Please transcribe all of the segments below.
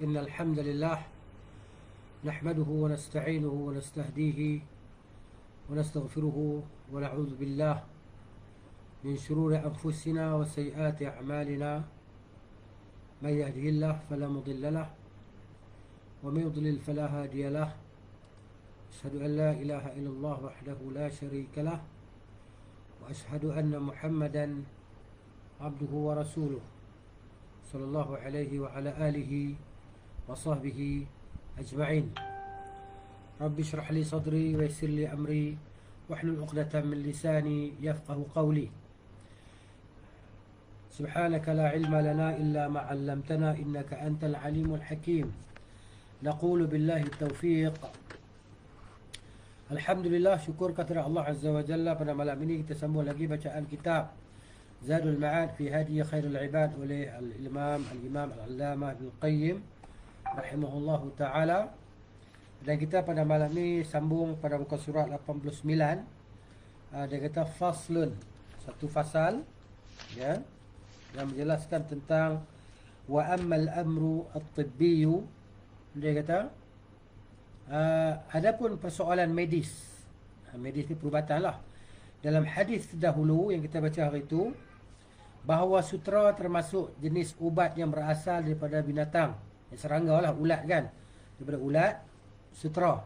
إن الحمد لله نحمده ونستعينه ونستهديه ونستغفره ونعوذ بالله من شرور أنفسنا وسيئات أعمالنا. من يهده الله فلا مضل له ومن يضلل فلا هادي له. أشهد أن لا إله إلا الله وحده لا شريك له وأشهد أن محمدا عبده ورسوله صلى الله عليه وعلى آله وصحبه أجمعين. رب اشرح لي صدري ويسر لي أمري واحلل عقدة من لساني يفقه قولي. سبحانك لا علم لنا إلا ما علمتنا إنك أنت العليم الحكيم. نقول بالله التوفيق. Alhamdulillah, syukur kepada Allah Azza wa Jalla. Pada malam ini kita sambung lagi bacaan kitab Zadul Ma'ad fi Hadi Khairul Ibad oleh Al-Imam Al-Allamah Ibn Qayyim rahimahullahu ta'ala. Dan kita pada malam ini sambung pada muka surat 89. Dia kata faslun, satu fasal ya, yang menjelaskan tentang wa ammal amru at-tibbiyu. Dia kata adapun persoalan medis, medis ni perubatan lah. Dalam hadis dahulu yang kita baca hari itu, bahawa sutera termasuk jenis ubat yang berasal daripada binatang, serangga lah, ulat kan, daripada ulat, sutera.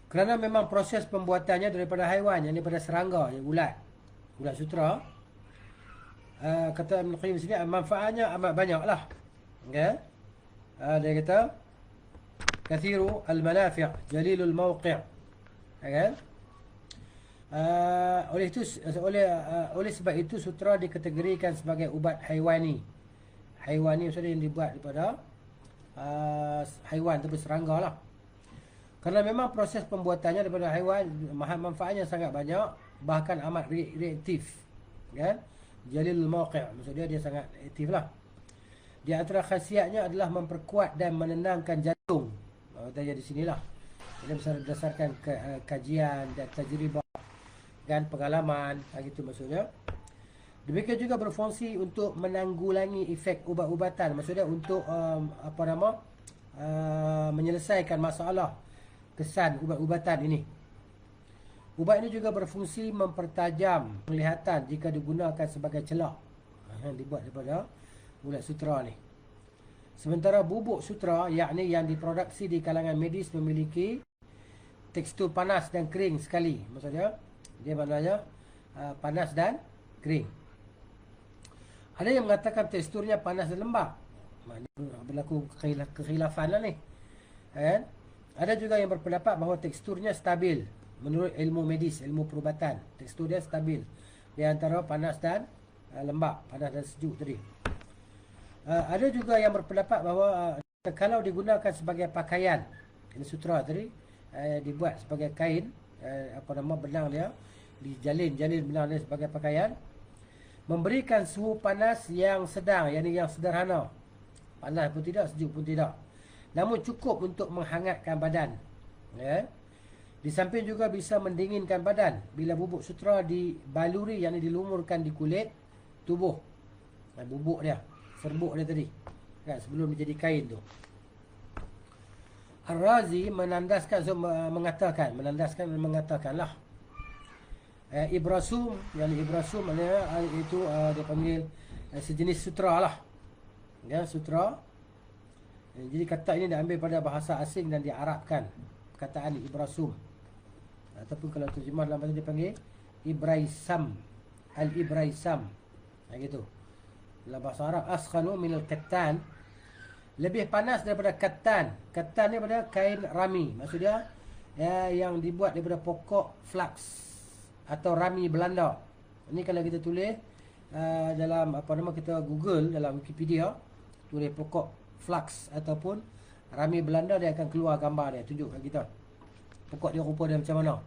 Kerana memang proses pembuatannya daripada haiwan, yang daripada serangga, yang ulat sutera. Kata Ibn Qayyim sini, manfaatnya amat banyak lah okay? Dia kata kathiru al-manafi' jalilul mawqi'. Kan? Oleh sebab itu sutera dikategorikan sebagai ubat haiwani. Haiwani maksudnya yang dibuat daripada haiwan atau serangga lah. Kerana memang proses pembuatannya daripada haiwan, manfaatnya sangat banyak, bahkan amat reaktif. Kan? Jalilul mawqi', maksudnya dia sangat aktif lah. Di antara khasiatnya adalah memperkuat dan menenangkan jantung. Tanya di sinilah. Ini berdasarkan kajian dan tajribah dan pengalaman, gitu maksudnya. Demikian juga berfungsi untuk menanggulangi efek ubat-ubatan, maksudnya untuk menyelesaikan masalah kesan ubat-ubatan ini. Ubat ini juga berfungsi mempertajam penglihatan jika digunakan sebagai celak. Dibuat daripada ulat sutera ni. Sementara bubuk sutera, yakni yang diproduksi di kalangan medis, memiliki tekstur panas dan kering sekali. Maksudnya, dia maknanya panas dan kering. Ada yang mengatakan teksturnya panas dan lembab. Berlaku kekhilafan lah ni. Ada juga yang berpendapat bahawa teksturnya stabil. Menurut ilmu medis, ilmu perubatan, tekstur dia stabil di antara panas dan lembab, panas dan sejuk tadi. Ada juga yang berpendapat bahawa kalau digunakan sebagai pakaian, ini sutera tadi, dibuat sebagai kain, benang dia, dijalin benang dia sebagai pakaian, memberikan suhu panas yang sedang, yakni yang sederhana, panas pun tidak, sejuk pun tidak, namun cukup untuk menghangatkan badan. Di samping juga bisa mendinginkan badan bila bubuk sutera dibaluri, yakni dilumurkan di kulit tubuh. Bubuk dia, serbuk dia tadi kan, sebelum dia jadi kain tu. Ar-Razi mengatakan lah, Ibrasum, yang Ibrasum itu dia panggil sejenis sutera lah ya, sutera. Jadi kata ini diambil pada bahasa asing dan diarabkan, perkataan Ibrasum, ataupun kalau terjemah dalam bahasa dia panggil Ibraisam, Al-Ibraisam, gitu. Dalam bahasa Arab, askhanu minal kattan, lebih panas daripada kattan. Kattan ni pada kain rami, maksudnya yang dibuat daripada pokok flax atau rami Belanda. Ini kalau kita tulis dalam kita Google, dalam Wikipedia, tulis pokok flax ataupun rami Belanda, dia akan keluar gambar dia, tunjuk kat kita pokok dia, rupa dia macam mana.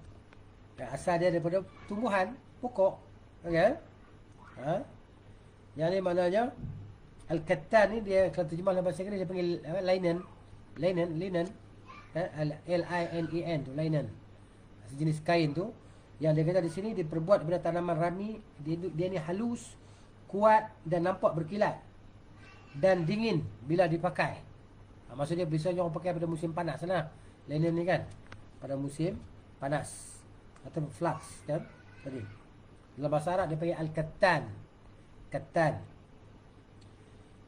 Asal dia daripada tumbuhan pokok, okay? Yang ni maknanya al-kattan ni, dia kalau terjemah dalam bahasa Inggeris dia panggil linen, L-I-N-E-N tu, linen, sejenis kain tu, yang dia kata di sini diperbuat daripada tanaman rami. Dia ni halus, kuat dan nampak berkilat. dan dingin bila dipakai. Maksudnya biasanya orang pakai pada musim panas lah. Linen ni kan pada musim panas atau flax kan tadi. Dalam bahasa Arab dia panggil al-kattan. Kattan.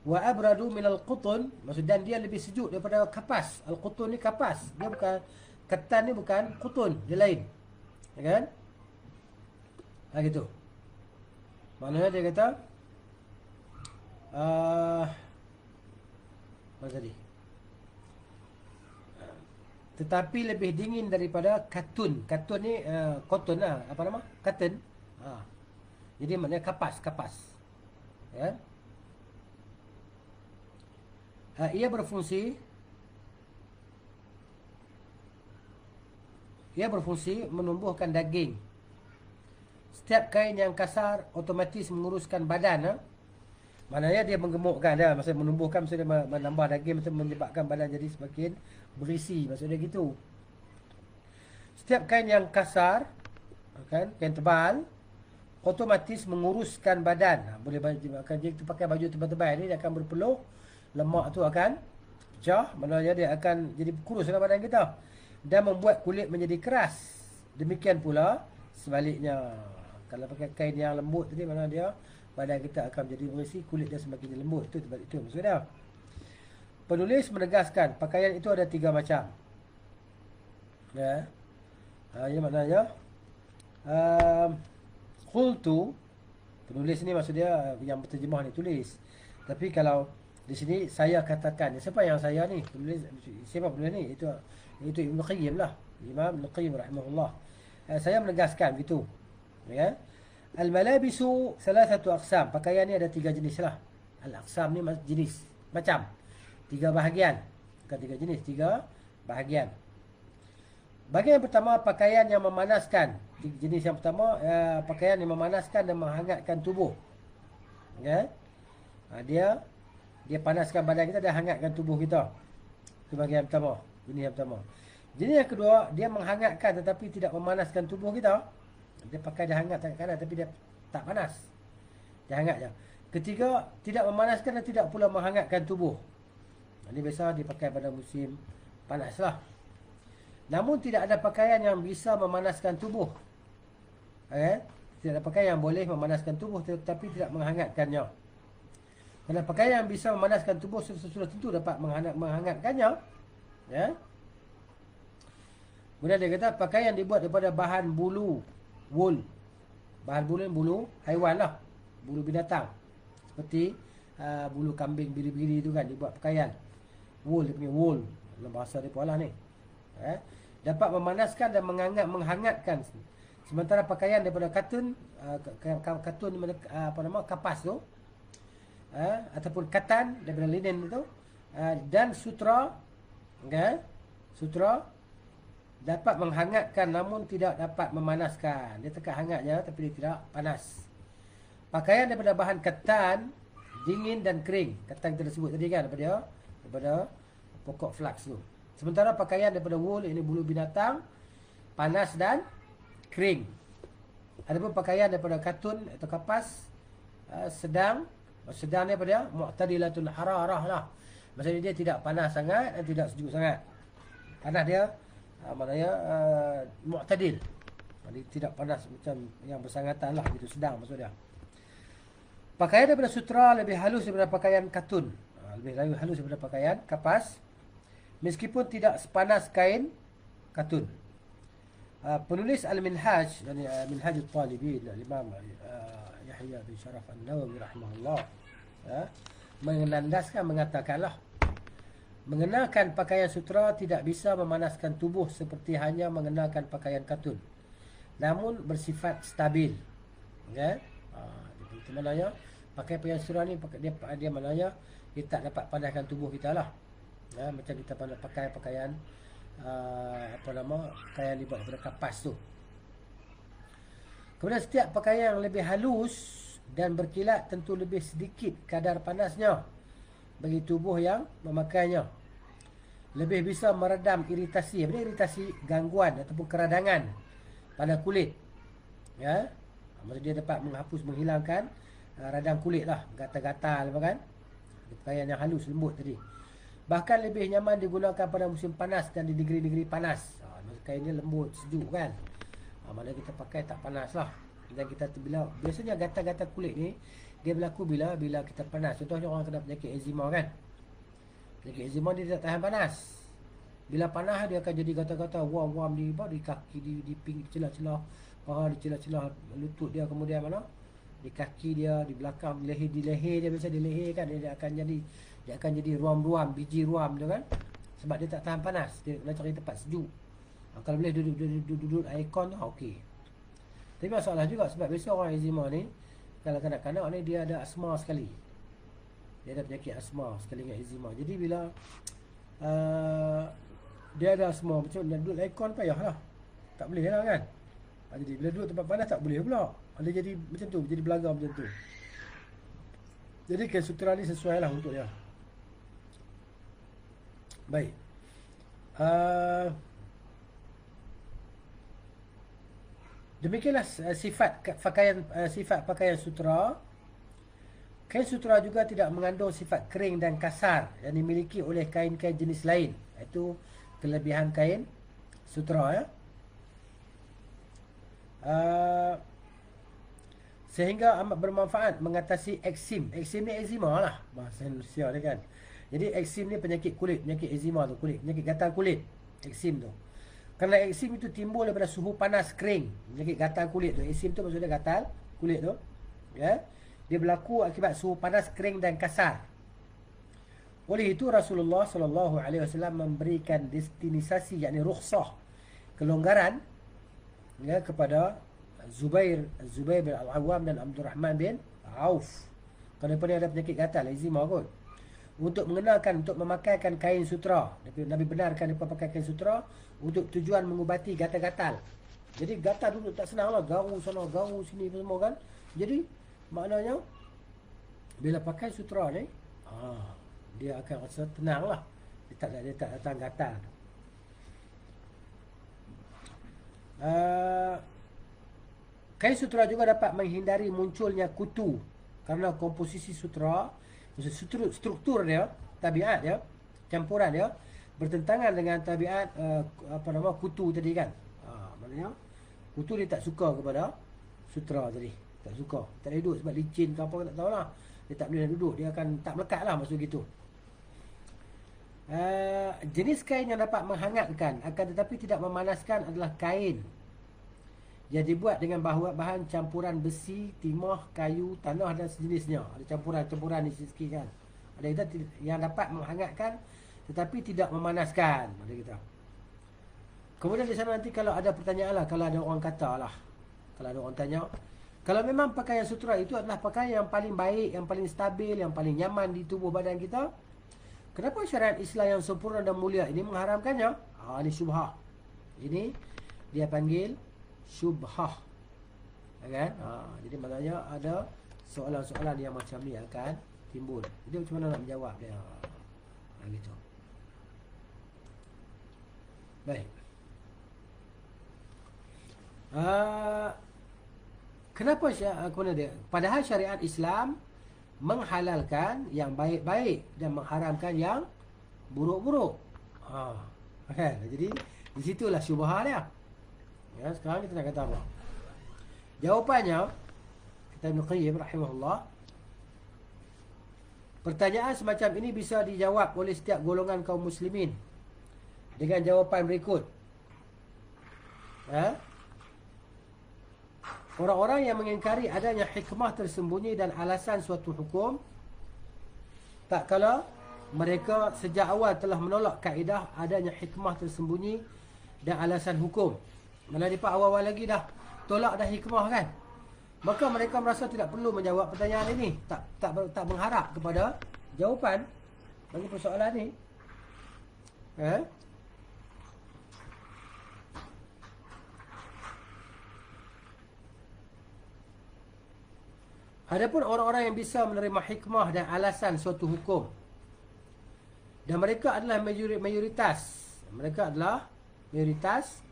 Wa abradu min al-qutun, maksud dan dia lebih sejuk daripada kapas. Al-qutun ni kapas. Dia bukan kattan, ni bukan qutun, dia lain. Ya kan? Gitu. Maknanya dia kata apa tadi? Tetapi lebih dingin daripada katun. Katun ni cotton lah, apa nama? Cotton. Jadi maknanya kapas. Ya. Ia berfungsi menumbuhkan daging. Setiap kain yang kasar otomatis menguruskan badan. Maknanya dia menggemukkan dia, maksudnya menumbuhkan, maksudnya menambah daging, maksudnya menyebabkan badan jadi semakin berisi, maksudnya gitu. Setiap kain yang kasar, kan, kain tebal, otomatis menguruskan badan. Boleh jika kita pakai baju tebal-tebal ni, dia akan berpeluh, lemak tu akan pecah, maknanya dia akan jadi kuruslah badan kita dan membuat kulit menjadi keras. Demikian pula sebaliknya. Kalau pakai kain yang lembut tadi, maknanya dia badan kita akan menjadi berisi, kulit dia semakin lembut. Itu sebab itu maksud dia. Penulis menegaskan pakaian itu ada 3 macam. Ya. Ini maknanya qultu, penulis ni maksud dia yang berterjemah ni tulis. Tapi kalau di sini saya katakan, siapa yang saya ni? Penulis, siapa penulis ni? Itu Ibnu Qayyim lah. Imam Ibnu Qayyim rahimahullah. Saya menegaskan gitu. Ya. Al-malabisu salasatu aqsam. Pakaian ni ada 3 jenis lah. Al-aqsam ni jenis, macam 3 bahagian. Bukan 3 jenis, 3 bahagian. Bahagian yang pertama, pakaian yang memanaskan. Jenis yang pertama, pakaian yang memanaskan dan menghangatkan tubuh. Ya. Dia panaskan badan kita dan hangatkan tubuh kita. Itu bahagian yang pertama. Jenis yang pertama. Jenis yang kedua, dia menghangatkan tetapi tidak memanaskan tubuh kita. Dia pakai dia hangat tangan kanan tapi dia tak panas. Dia hangat je. Ketiga, tidak memanaskan dan tidak pula menghangatkan tubuh. Ini biasa dipakai pada musim panas lah. Namun tidak ada pakaian yang bisa memanaskan tubuh. Tidak ada pakaian yang boleh memanaskan tubuh tetapi tidak menghangatkannya. Kerana pakaian yang bisa memanaskan tubuh sudah tentu dapat menghangatkannya. Ya. Kemudian dia kata pakaian dibuat daripada bahan bulu, wool. Bahan bulu ni bulu haiwan lah, bulu binatang. Seperti bulu kambing, biri-biri tu kan dibuat pakaian. Wool, dia punya wool. Dalam bahasa dia pun lah ni. Dapat memanaskan dan menghangatkan. Sementara pakaian daripada katun, kapas tu, ataupun katan daripada linen tu, dan sutra, sutra dapat menghangatkan namun tidak dapat memanaskan. Dia tekak hangatnya tapi dia tidak panas. Pakaian daripada bahan katan dingin dan kering. Katan kita dah sebut tadi kan, daripada pokok flax tu. Sementara pakaian daripada wool, ini bulu binatang, panas dan kering. Adapun pakaian daripada katun atau kapas, sedang daripada mu'tadilatul hararah lah. Maksudnya dia tidak panas sangat dan tidak sejuk sangat. Panas dia maknanya mu'tadil. Jadi tidak panas macam yang bersangatan lah, itu sedang maksud dia. Pakaian daripada sutra lebih halus daripada pakaian katun. Lebih halus daripada pakaian kapas, meskipun tidak sepanas kain katun. Penulis Al-Minhaj, yani Minhajul Talibin, Imam Yahya bin Sharaf An-Nawawi rahimahullah, menandaskan, mengatakanlah, mengenakan pakaian sutra tidak bisa memanaskan tubuh seperti hanya mengenakan pakaian katun, namun bersifat stabil. Itu maknanya pakai pakaian sutra ni, dia maknanya dia tak dapat panaskan tubuh kita lah. Macam kita pakai pakaian pakaian dibuat daripada kapas tu. Kemudian setiap pakaian yang lebih halus dan berkilat tentu lebih sedikit kadar panasnya bagi tubuh yang memakainya. Lebih bisa meredam iritasi. Apa iritasi? Gangguan ataupun keradangan pada kulit. Maksudnya dia dapat menghapus, menghilangkan radang kulit lah, gatal-gatal apa kan. Pakaian yang halus, lembut tadi. Bahkan lebih nyaman digunakan pada musim panas dan di negeri-negeri panas. Kain dia lembut, sejuk kan. Mana kita pakai tak panas lah. Dan kita bila biasanya gatal-gatal kulit ni dia berlaku bila kita panas. Contohnya orang kena penyakit eczema kan. Penyakit eczema dia tak tahan panas. Bila panas dia akan jadi gatal-gatal, wam-wam di kaki, di pinggir celah-celah paha, di celah-celah lutut dia, kemudian mana? Di kaki dia, di belakang di leher dia, biasa di leher kan dia akan jadi ruam-ruam, biji ruam tu kan. Sebab dia tak tahan panas. Dia nak cari tempat sejuk. Kalau boleh duduk aircon tu okey. Tapi masalah juga sebab biasa orang eczema ni, kalau kanak-kanak ni dia ada asma sekali. Dia ada penyakit asma sekali dengan eczema. Jadi bila dia ada asma, macam nak duduk aircon payahlah. Tak boleh lah kan. Jadi bila duduk tempat panas tak boleh pula. Ada jadi macam tu, jadi belagar macam tu. Jadi kain sutera ni sesuai lah untuk dia. Baik. Demikianlah sifat pakaian sutera. Kain sutera juga tidak mengandung sifat kering dan kasar yang dimiliki oleh kain-kain jenis lain. Itu kelebihan kain sutera ya. Sehingga amat bermanfaat mengatasi eksim. Eksim ni eczema lah bahasa Indonesia ni kan. Jadi eksim ni penyakit kulit, penyakit eczema tu, kulit, penyakit gatal kulit. Eksim tu. Kerana eksim itu timbul daripada suhu panas kering, penyakit gatal kulit tu. Eksim tu maksudnya gatal kulit tu. Ya. Dia berlaku akibat suhu panas kering dan kasar. Oleh itu Rasulullah SAW memberikan destinisasi, yakni rukhsah, kelonggaran ya, kepada Zubair bin Al-Awwam dan Abdul Rahman bin Auf. Kerana dia ada penyakit gatal, eczema kot. Untuk mengenalkan, untuk memakaikan kain sutera. Nabi benarkan mereka pakai kain sutera untuk tujuan mengubati gatal-gatal. Jadi gatal dulu tak senang lah, garu sana, garu sini semua kan. Jadi maknanya bila pakai sutera ni, dia akan rasa tenang lah. Dia tak datang gatal. Kain sutera juga dapat menghindari munculnya kutu. Kerana komposisi sutera, struktur dia, tabiat dia, campuran dia bertentangan dengan tabiat kutu tadi kan. Maknanya kutu dia tak suka kepada sutera tadi, tak suka, tak boleh duduk sebab licin ke apa tak tahulah. Dia tak boleh duduk, dia akan tak melekat lah maksud gitu. Jenis kain yang dapat menghangatkan akan tetapi tidak memanaskan adalah kain yang dibuat dengan bahan campuran besi, timah, kayu, tanah dan sejenisnya. Ada campuran di sikit kan. Ada yang dapat menghangatkan tetapi tidak memanaskan. Ada kita. Kemudian di sana nanti kalau ada pertanyaan lah, kalau ada orang kata lah, kalau ada orang tanya, kalau memang pakaian sutera itu adalah pakaian yang paling baik, yang paling stabil, yang paling nyaman di tubuh badan kita, kenapa syariat Islam yang sempurna dan mulia ini mengharamkannya? Ini syubhah. Ini dia panggil syubhah. Kan? Jadi maknanya ada soalan-soalan yang macam ni akan timbul. Jadi macam mana nak menjawab dia? Gitu. Baik. Kenapa dia? Padahal syariat Islam menghalalkan yang baik-baik dan mengharamkan yang buruk-buruk. Okay. Jadi di situlah syubhah dia. Ya, sekarang kita nak kata apa? Jawapannya, kata Ibn Qayyim rahimahullah, pertanyaan semacam ini bisa dijawab oleh setiap golongan kaum muslimin dengan jawapan berikut. Orang-orang yang mengingkari adanya hikmah tersembunyi dan alasan suatu hukum, tak kala mereka sejak awal telah menolak kaedah adanya hikmah tersembunyi dan alasan hukum. Mana mereka awal-awal lagi dah tolak dah hikmah kan. Maka mereka merasa tidak perlu menjawab pertanyaan ini. Tak mengharap kepada jawapan bagi persoalan ni. Adapun orang-orang yang bisa menerima hikmah dan alasan suatu hukum, dan mereka adalah mayoritas. Mereka adalah mayoritas.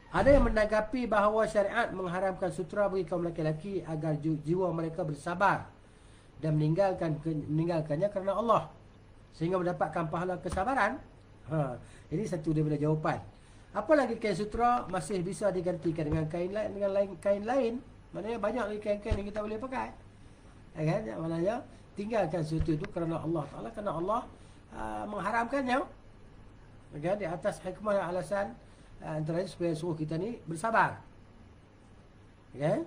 Ada yang menanggapi bahawa syariat mengharamkan sutera bagi kaum lelaki-lelaki agar jiwa mereka bersabar dan meninggalkannya kerana Allah, sehingga mendapatkan pahala kesabaran. Ini satu daripada jawapan. Apalagi kain sutra masih bisa digantikan dengan kain lain, maknanya banyak lagi kain-kain yang kita boleh pakai. Kan? Maknanya tinggalkan sesuatu itu kerana Allah Ta'ala, kerana Allah mengharamkannya. Kan? Di atas hikmah dan alasan antara supaya suruh kita ni bersabar. Kan?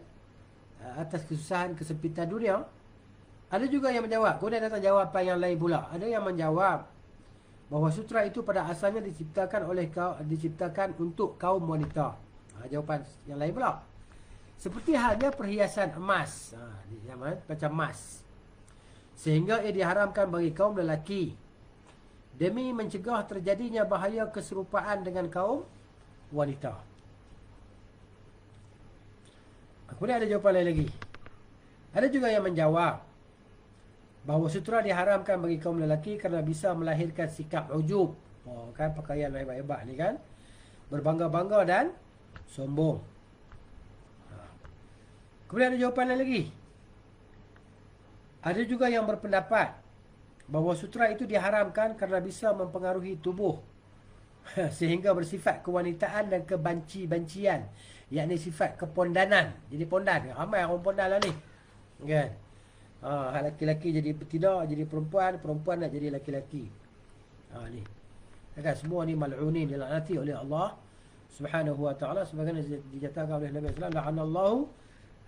Atas kesusahan, kesempitan dunia. Ada juga yang menjawab, kemudian datang jawapan yang lain pula. Ada yang menjawab bahawa sutra itu pada asalnya diciptakan untuk kaum wanita. Jawapan yang lain pula. Seperti halnya perhiasan emas, macam emas, sehingga ia diharamkan bagi kaum lelaki demi mencegah terjadinya bahaya keserupaan dengan kaum wanita. Kemudian ada jawapan lain lagi. Ada juga yang menjawab bahawa sutra diharamkan bagi kaum lelaki kerana bisa melahirkan sikap ujub. Kan pakaian hebat-hebat ni kan, berbangga-bangga dan sombong. Kemudian ada jawapan lain lagi. Ada juga yang berpendapat bahawa sutra itu diharamkan kerana bisa mempengaruhi tubuh sehingga bersifat kewanitaan dan kebanci-bancian, yakni sifat kepondanan. Jadi pondan, ramai orang pondan lah ni kan. Laki-laki jadi betina, jadi perempuan, perempuan nak jadi laki-laki. Ni kan semua ni mal'unin, dilaknati oleh Allah Subhanahu wa ta'ala, sebagaimana dinyatakan oleh Nabi sallallahu alaihi wasallam, la'anallahu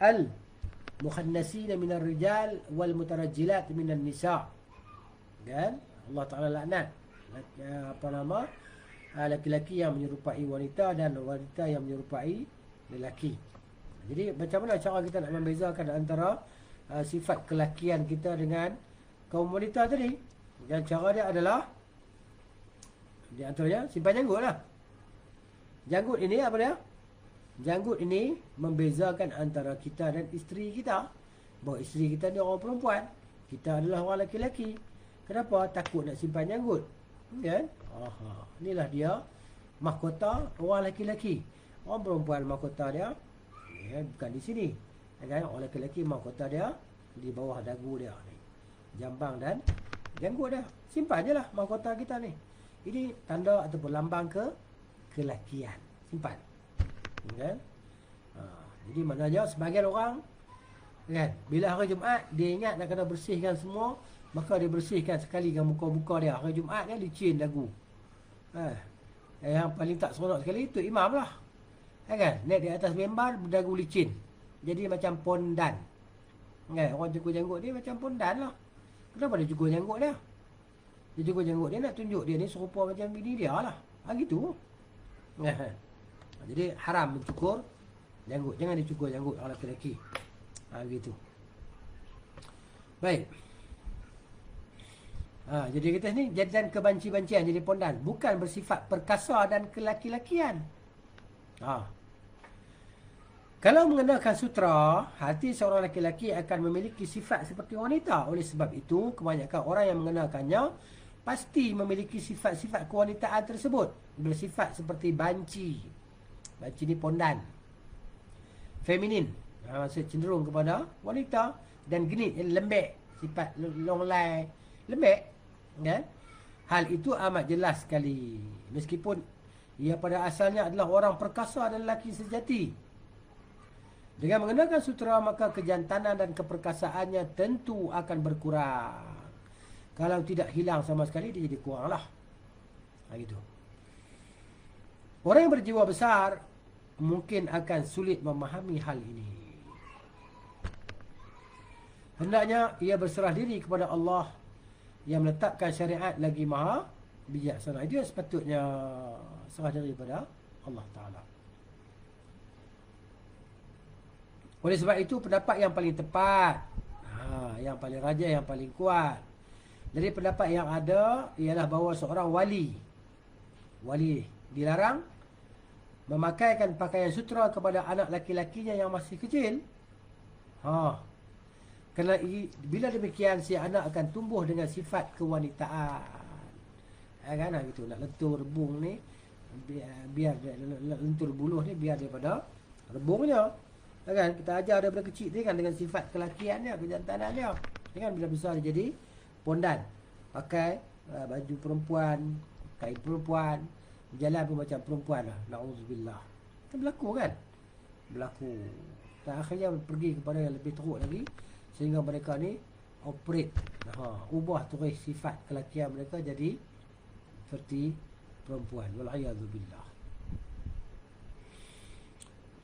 al-mukhannasina minar rijal wal mutarajjilat minan nisa. Kan? Allah Ta'ala laknat laki-laki yang menyerupai wanita dan wanita yang menyerupai lelaki. Jadi macam mana cara kita nak membezakan antara sifat kelakian kita dengan kaum wanita tadi? Dan cara dia adalah, di antaranya simpan janggut lah. Janggut ini apa dia? Janggut ini membezakan antara kita dan isteri kita. Bahawa isteri kita ni orang perempuan, kita adalah orang lelaki. Kenapa? Takut nak simpan janggut. Kan? Inilah dia mahkota orang lelaki. Orang perempuan mahkota dia bukan di sini. Kan? Orang lelaki mahkota dia di bawah dagu dia ni, jambang dan janggut dia. Simpan je lah mahkota kita ni. Ini tanda ataupun lambang kelakian. Simpan. Kan? Jadi maknanya sebagian orang kan, bila hari Jumaat dia ingat nak kena bersihkan semua, maka dia bersihkan sekali dengan muka-muka dia. Hari Jumaat dia licin dagu. Yang paling tak seronok sekali itu imam lah. Kan? Naik di atas mimbar berdagu licin, jadi macam pondan. Kan? Orang cukur janggut dia macam pondan lah. Kenapa dia cukur janggut dia? Dia cukur janggut dia nak tunjuk dia ni serupa macam bini dia lah. Gitu. Jadi haram mencukur janggut. Jangan dicukur janggut orang lelaki. Gitu. Baik. Jadi kita ni jadikan kebanci-bancian, jadi pondan, bukan bersifat perkasa dan kelaki-lakian. Kalau mengenakan sutra, hati seorang lelaki akan memiliki sifat seperti wanita. Oleh sebab itu, kebanyakan orang yang mengenakannya pasti memiliki sifat-sifat kewanitaan tersebut, bersifat seperti banci. Banci ni pondan, feminin, maksud cenderung kepada wanita, dan genit, lembek, sifat longlai, lembek. Kan? Hal itu amat jelas sekali, meskipun ia pada asalnya adalah orang perkasa dan lelaki sejati. Dengan mengenakan sutra, maka kejantanan dan keperkasaannya tentu akan berkurang. Kalau tidak hilang sama sekali, dia jadi kurang lah. Gitu. Orang yang berjiwa besar mungkin akan sulit memahami hal ini. Hendaknya ia berserah diri kepada Allah yang meletakkan syariat lagi maha bijaksana. Dia sepatutnya serah diri kepada Allah Ta'ala. Oleh sebab itu, pendapat yang paling tepat, yang paling rajih, yang paling kuat dari pendapat yang ada ialah bahawa seorang wali dilarang memakaikan pakaian sutra kepada anak laki-lakinya yang masih kecil. Kerana bila demikian, si anak akan tumbuh dengan sifat kewanitaan. Kan gitu, nak lentur rebung ni, biar lentur buluh ni biar daripada rebungnya. Kan kita ajar daripada kecil ni kan, dengan sifat kelakian dia, kejantanan dia. Kan bila besar dia jadi pondan. Pakai baju perempuan, kain perempuan, berjalan pun macam perempuan lah. Na'udzubillah. Kan berlaku kan? Berlaku. Dan akhirnya pergi kepada yang lebih teruk lagi, sehingga mereka ni operate, ubah terus sifat kelakian mereka jadi seperti perempuan. Wal'iyadzubillah.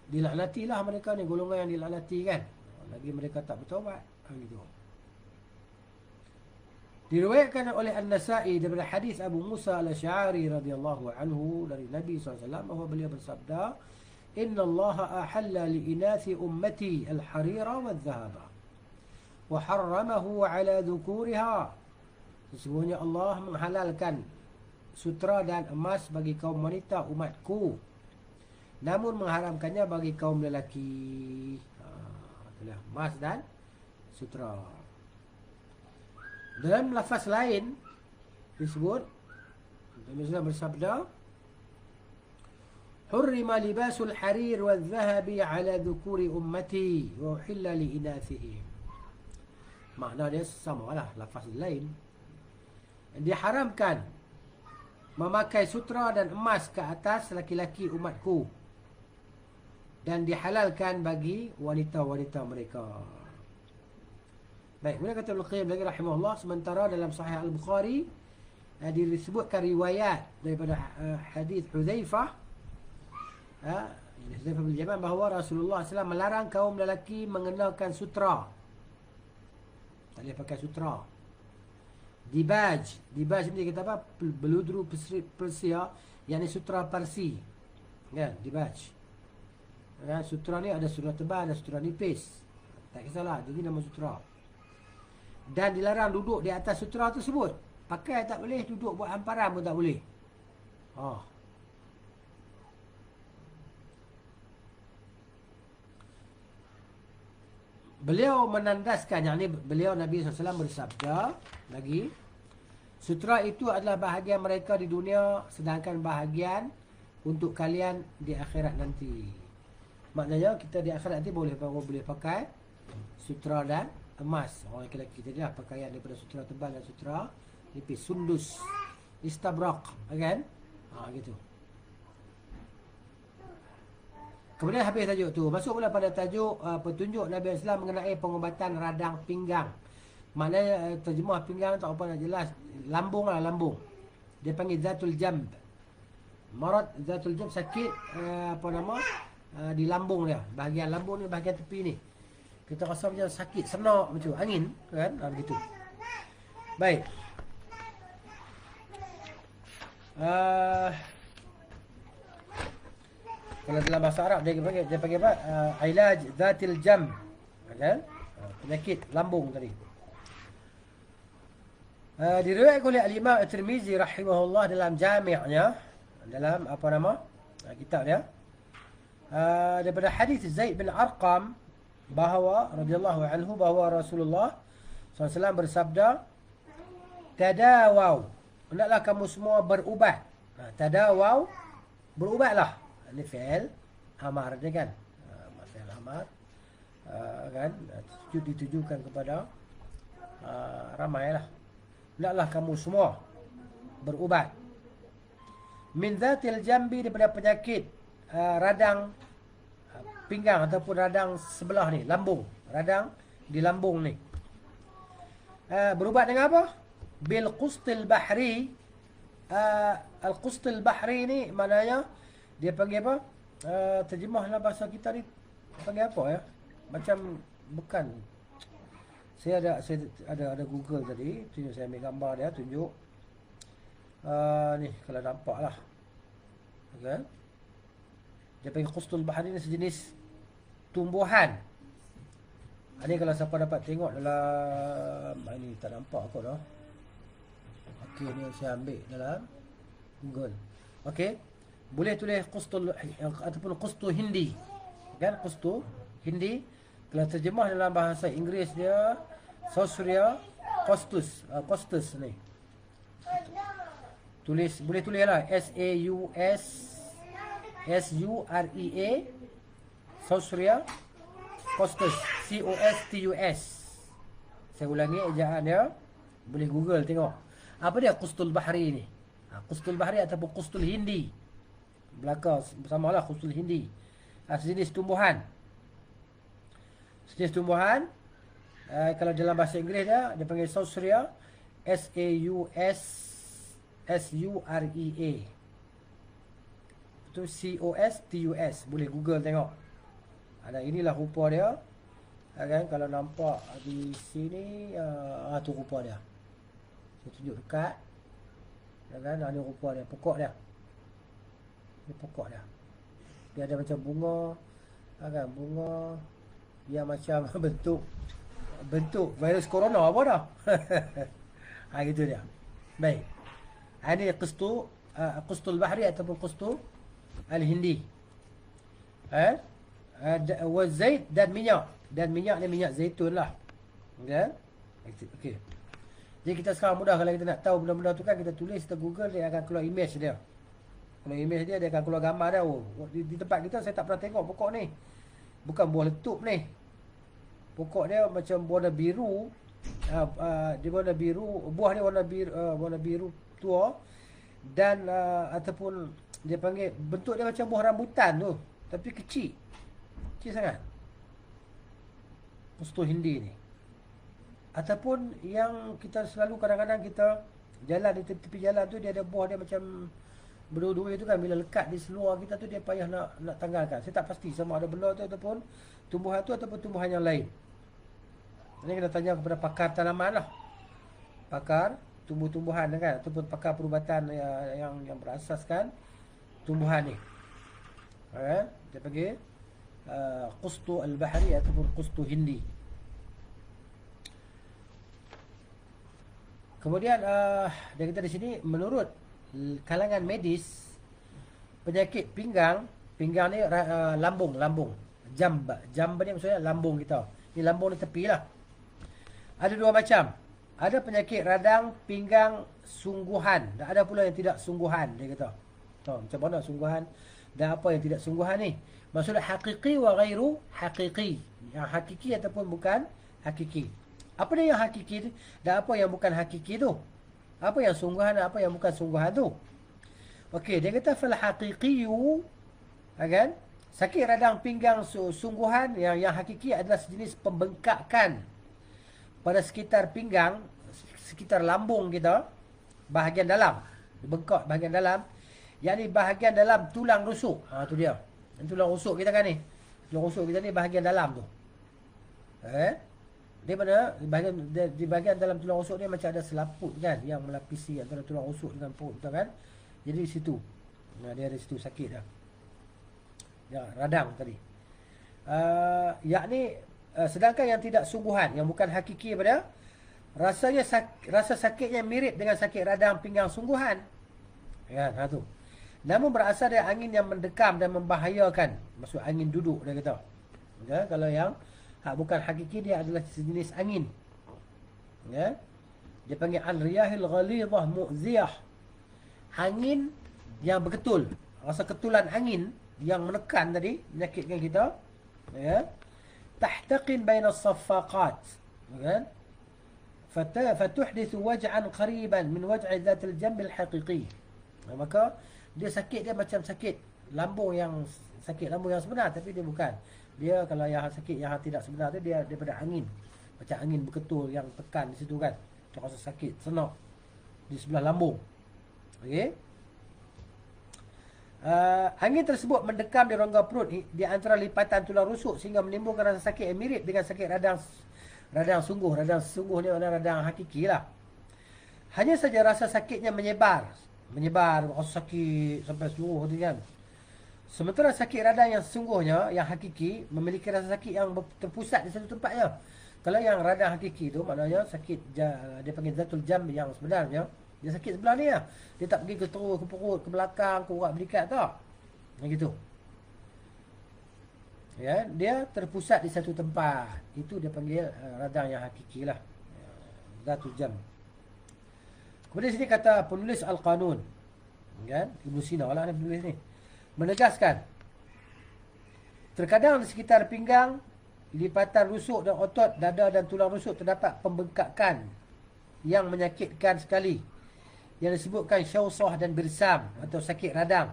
Dilaknatilah mereka ni, golongan yang dilaknati kan. Lagi mereka tak bertaubat. Gitu. Diriwayatkan oleh An-Nasa'i daripada hadis Abu Musa Al-Asy'ari radhiyallahu anhu dari Nabi SAW bahawa beliau bersabda, "Inna Allah ahalla li inathi ummati al-harira wal-dhahaba wa harramahu ala dhukuriha." Sesungguhnya Allah menghalalkan sutra dan emas bagi kaum wanita umatku, namun mengharamkannya bagi kaum lelaki. Itulah emas dan sutra. Dalam lafaz lain disebut, Nabi SAW bersabda, "Hurrima libasul harir wal dhahabi ala dhukuri ummati wa uhilla li inathihim." Makna dia sama lah, lafaz lain. Diharamkan memakai sutra dan emas ke atas laki-laki umatku, dan dihalalkan bagi wanita-wanita mereka. Baik, kemudian kata Al-Qayyim lagi rahimahullah, sementara dalam Sahih Al-Bukhari disebutkan riwayat daripada hadis Hudzaifah, Hudzaifah bin Yaman, bahawa Rasulullah SAW melarang kaum lelaki mengenakan sutra. Tak boleh pakai sutra. Dibaj ni kita apa? Beludru Persia, yakni sutra Parsi. Kan, dibaj. Sutra ni ada sutra tebal, ada sutra nipis. Tak kisahlah, jadi nama sutra. Dan dilarang duduk di atas sutra tersebut. Pakai tak boleh, duduk buat hamparan pun tak boleh. Beliau menandaskan, yang ni beliau Nabi SAW bersabda lagi, sutra itu adalah bahagian mereka di dunia, sedangkan bahagian untuk kalian di akhirat nanti. Maknanya kita di akhirat nanti boleh pakai sutra dan emas. Orang lelaki kita lah pakaian daripada sutra tebal dan sutra nipis, sundus, istabrak, kan? Gitu. Kemudian habis tajuk tu, masuk pula pada tajuk petunjuk Nabi Islam mengenai pengobatan radang pinggang. Maknanya terjemah pinggang tak apa nak jelas, lambung lah, lambung. Dia panggil zatul jamb. Marad zatul jamb, sakit di lambung dia. Bahagian lambung ni, bahagian tepi ni. Kita rasa macam sakit, senak macam angin, kan? Begitu. Baik. Kalau dalam bahasa Arab dia panggil apa? Ilaj zatil jamb. Kan? Penyakit lambung tadi. Diriwayatkan oleh Al-Imam At-Tirmizi rahimahullah dalam jami'nya, dalam kitab dia, daripada hadis Zaid bin Arqam bahawa radhiyallahu anhu, bahawa Rasulullah SAW bersabda, "Tadawaw, hendaklah kamu semua berubat." Tadawaw, berubatlah. Ini fi'il amar dia kan. Fi'il amar kan ditujukan kepada ramailah. Hendaklah kamu semua berubat. Min zatil jambi, daripada penyakit radang pinggang ataupun radang sebelah ni, lambung, radang di lambung ni. Berubat dengan apa? Bil qustil bahri. Al-qustil bahri ni maknanya dia panggil apa? Terjemah dalam bahasa kita ni panggil apa ya? Macam bukan. Saya ada Google tadi, tunjuk, saya ambil gambar dia, tunjuk. Ni kalau nampak lah. Okay. Dia panggil qustul bahri ni sejenis tumbuhan. Ini kalau siapa dapat tengok dalam ini, tak nampak kot dah. Okey, ni saya ambil dalam Google. Okey. Boleh tulis qustul ataupun qustu hindi. Kan, qustu hindi. Kalau terjemah dalam bahasa Inggeris dia Sausuria Costus ni. Boleh tulis lah SAUSUREA Sausuria Costus, COSTUS. Saya ulangi ejaan dia. Boleh Google tengok. Apa dia Qustul Bahri ni? Qustul Bahri ataupun Qustul Hindi. Belakang samalah Qustul Hindi. Sejenis tumbuhan. Sejenis tumbuhan. Kalau dalam bahasa Inggeris dia panggil Saussurea. Sausurea. Itu Costus. Boleh Google tengok. Ada inilah rupa dia. Kan kalau nampak di sini tu rupa dia. Saya tunjuk dekat. Kan ada rupa dia, pokok dia. Ini pokok dia. Dia ada macam bunga. Kan bunga yang macam bentuk virus corona apa dah. Gitu dia. Baik. Ini Qustul Bahri ataupun Qustul Al-Hindi. Wazait dan minyak. Dan minyak ni minyak zaitun lah. Kan? Okey. Jadi kita sekarang mudah kalau kita nak tahu benda-benda tu kan, kita tulis, kita Google, dia akan keluar image dia. Kalau image dia akan keluar gambar dia. Di tempat kita saya tak pernah tengok pokok ni. Bukan buah letup ni. Pokok dia macam warna biru. Dia warna biru, buah dia warna biru tua. Dan ataupun dia panggil, bentuk dia macam buah rambutan tu, tapi kecil. Kecil sangat. Qustul Hindi ni. Ataupun yang kita selalu kadang-kadang kita jalan di tepi jalan tu, dia ada buah dia macam berduri tu kan, bila lekat di seluar kita tu dia payah nak tanggalkan. Saya tak pasti sama ada benda tu ataupun tumbuhan tu ataupun tumbuhan yang lain. Ini kita tanya kepada pakar tanaman lah. Pakar tumbuh-tumbuhan kan, ataupun pakar perubatan yang berasaskan tumbuhan ni. Dia panggil Qustul Al-Bahri ataupun Qustul Hindi. Kemudian dia kata di sini, menurut kalangan medis, penyakit pinggang ni lambung. Jamb ni maksudnya lambung kita. Ni lambung ni tepi lah. Ada dua macam. Ada penyakit radang pinggang sungguhan, dan ada pula yang tidak sungguhan, dia kata. Macam mana sungguhan dan apa yang tidak sungguhan ni? Maksudnya hakiki wa ghairu hakiki. Yang hakiki ataupun bukan hakiki. Apa dia yang hakiki tu dan apa yang bukan hakiki tu? Apa yang sungguhan dan apa yang bukan sungguhan tu? Okey, dia kata fal haqiqiyu, kan? Sakit radang pinggang sungguhan yang hakiki adalah sejenis pembengkakan pada sekitar pinggang, sekitar lambung kita, bahagian dalam. Bengkak bahagian dalam, yakni bahagian dalam tulang rusuk. Tu dia. Tulang rusuk kita kan ni. Tulang rusuk kita ni bahagian dalam tu. Dia mana di bahagian dalam tulang rusuk ni macam ada selaput kan, yang melapisi antara tulang rusuk dengan perut kita kan. Jadi di situ. Dia ada situ sakit dah. Ya, radang tadi. Yakni sedangkan yang tidak sungguhan, yang bukan hakiki pada rasa sakitnya mirip dengan sakit radang pinggang sungguhan. Ya, tu. Namun berasal dari angin yang mendekam dan membahayakan. Maksud angin duduk dia kata. Ya, kalau yang bukan hakiki, dia adalah sejenis angin. Ya. Dia panggil al-riyahil ghalidhah mu'ziyah. Angin yang berketul. Rasa ketulan angin yang menekan tadi, menyakitkan kita. Ya. Tahtaqin baina as-saffaqat. Kan? Fatuhdithu waj'an qariban min waj'i dhat al-jamb al-haqiqi. Maka dia sakit dia macam sakit lambung yang sebenar, tapi dia bukan. Dia kalau yang sakit yang tidak sebenar tu, dia daripada angin. Macam angin berketul yang tekan di situ kan. Tu rasa sakit senak di sebelah lambung. Okey. Angin tersebut mendekam di rongga perut di antara lipatan tulang rusuk sehingga menimbulkan rasa sakit yang mirip dengan sakit radang sungguh. Radang sungguh ni adalah radang hakiki lah. Hanya saja rasa sakitnya menyebar, rasa sakit sampai seluruh tu kan. Sementara sakit radang yang sesungguhnya, yang hakiki, memiliki rasa sakit yang terpusat di satu tempat je. Kalau yang radang hakiki tu maknanya sakit dia panggil zatul jam yang sebenarnya, dia sakit sebelah ni lah. Dia tak pergi ke terus, ke perut, ke belakang, ke urat belikat tak. Begitu. Ya, dia terpusat di satu tempat. Itu dia panggil radang yang hakiki lah. Zatul jam. Kemudian sini kata penulis Al-Qanun, kan? Ibn Sina lah ni penulis ni. Menegaskan, terkadang di sekitar pinggang lipatan rusuk dan otot dada dan tulang rusuk terdapat pembengkakan yang menyakitkan sekali, yang disebutkan syausah dan birsam atau sakit radang.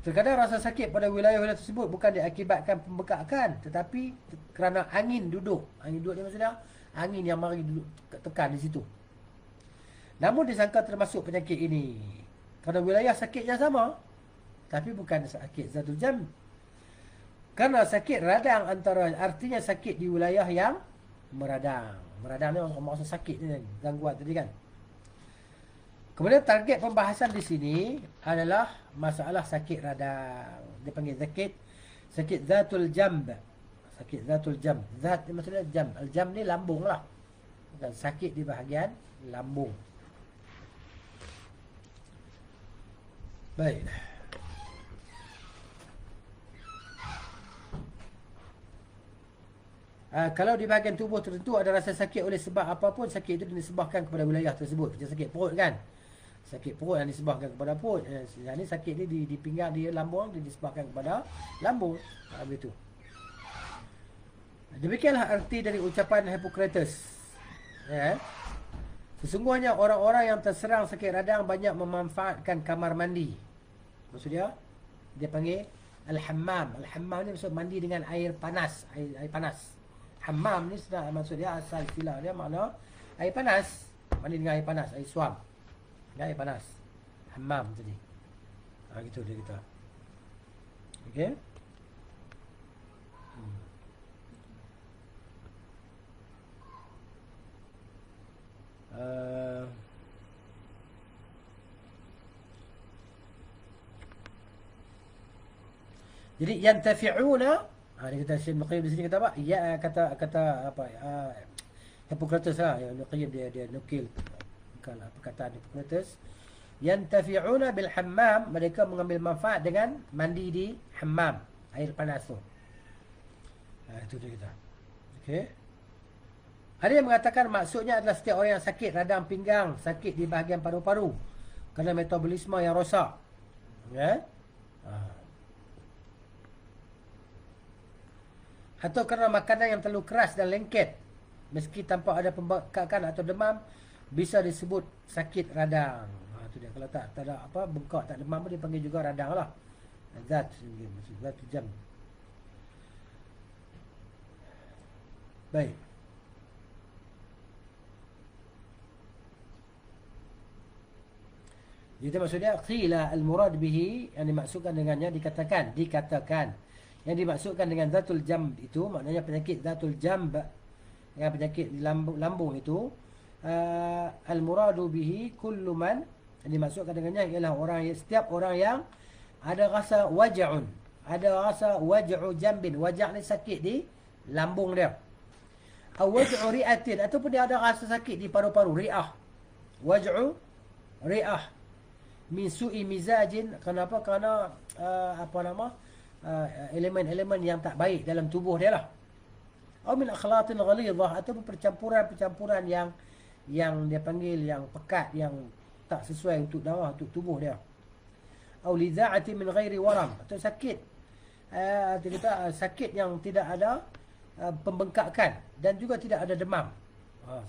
Terkadang rasa sakit pada wilayah-wilayah tersebut bukan diakibatkan pembengkakan, tetapi kerana angin duduk. Angin duduk ni maksudnya angin yang mari duduk tekan di situ. Namun disangka termasuk penyakit ini kerana wilayah sakitnya sama, tapi bukan sakit zatul jamb. Kerana sakit radang antara artinya sakit di wilayah yang meradang. Meradang ni maksud sakit ni, gangguan tadi kan. Kemudian target pembahasan di sini adalah masalah sakit radang. Dia panggil sakit zatul jamb. Sakit zatul jamb. Zat ni maksudnya jamb. Al-jamb ni lambung lah. Dan sakit di bahagian lambung. Baik. Kalau di bahagian tubuh tertentu ada rasa sakit oleh sebab apapun, sakit itu disebabkan kepada wilayah tersebut. Macam sakit perut kan. Sakit perut yang disebabkan kepada perut. Yang ni sakit ni di pinggang, di lambung, dia disebabkan kepada lambung. Begitu. Demikianlah arti dari ucapan Hippocrates. Sesungguhnya orang-orang yang terserang sakit radang banyak memanfaatkan kamar mandi. Maksudnya, dia panggil al-hammam. Al-hammam ni maksud mandi dengan air panas. Air panas. Hammam ni maksud dia asal istilah dia makna air panas. Mandi dengan air panas, air suam. Air panas. Hammam tadi. Gitu dia kata. Okey. Jadi yantafi'una, dia kata Syekh Ibn Qayyim di sini kata apa? Ya, kata apa? Hippocrates lah. Ibn Qayyim dia nukil bukanlah perkataan Hippocrates. Yantafi'una bil hammam, mereka mengambil manfaat dengan mandi di hammam, air panas tu. Itu dia kata. Okey. Ada yang mengatakan maksudnya adalah setiap orang yang sakit radang pinggang, sakit di bahagian paru-paru kerana metabolisme yang rosak. Ya? Atau kerana makanan yang terlalu keras dan lengket, meski tanpa ada pembengkakan atau demam, bisa disebut sakit radang. Itu dia. Kalau tak ada apa bengkak, tak demam, dia panggil juga radang lah. Zat jamb. Baik. Jadi maksudnya qila al-murad bihi, yang dimaksudkan dengannya dikatakan. Yang dimaksudkan dengan zatul jamb itu maknanya penyakit zatul jamb, yang penyakit di lambung itu, al-muradu bihi kullu man, yang dimaksudkan dengannya ialah setiap orang yang ada rasa waj'un, ada rasa waj'u jambin. Waj' ni sakit di lambung dia. Atau waj'u ri'atin, ataupun dia ada rasa sakit di paru-paru, ri'ah. Waj'u ri'ah min su'i mizajin. Kenapa? Kerana elemen-elemen yang tak baik dalam tubuh dia lah. Atau min akhlatin ghalidhah, ataupun percampuran yang dia panggil yang pekat, yang tak sesuai untuk darah, untuk tubuh dia. Atau lidha'ati min ghairi waram, atau sakit sakit yang tidak ada pembengkakan dan juga tidak ada demam.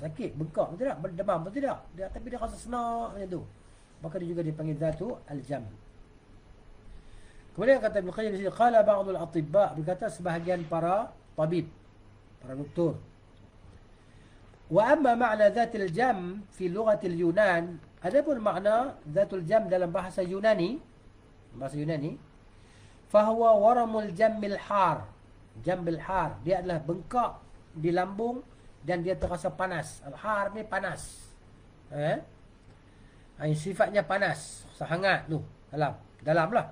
Sakit bengkak pun tidak, demam pun tidak, tapi dia rasa senak macam tu, maka dia juga dipanggil zatu al-jamb. Kemudian kata Ibn Qayyim di sini, qala ba'dul atibba, berkata sebahagian para tabib, para doktor. Wa amma ma'na zatil jamb fi lughatil Yunan, adapun makna zatul jamb dalam bahasa Yunani, fahuwa waramul jambil har. Jambil har, dia adalah bengkak di lambung dan dia terasa panas. Al-har ni panas. Sifatnya panas, sangat tu, dalam lah.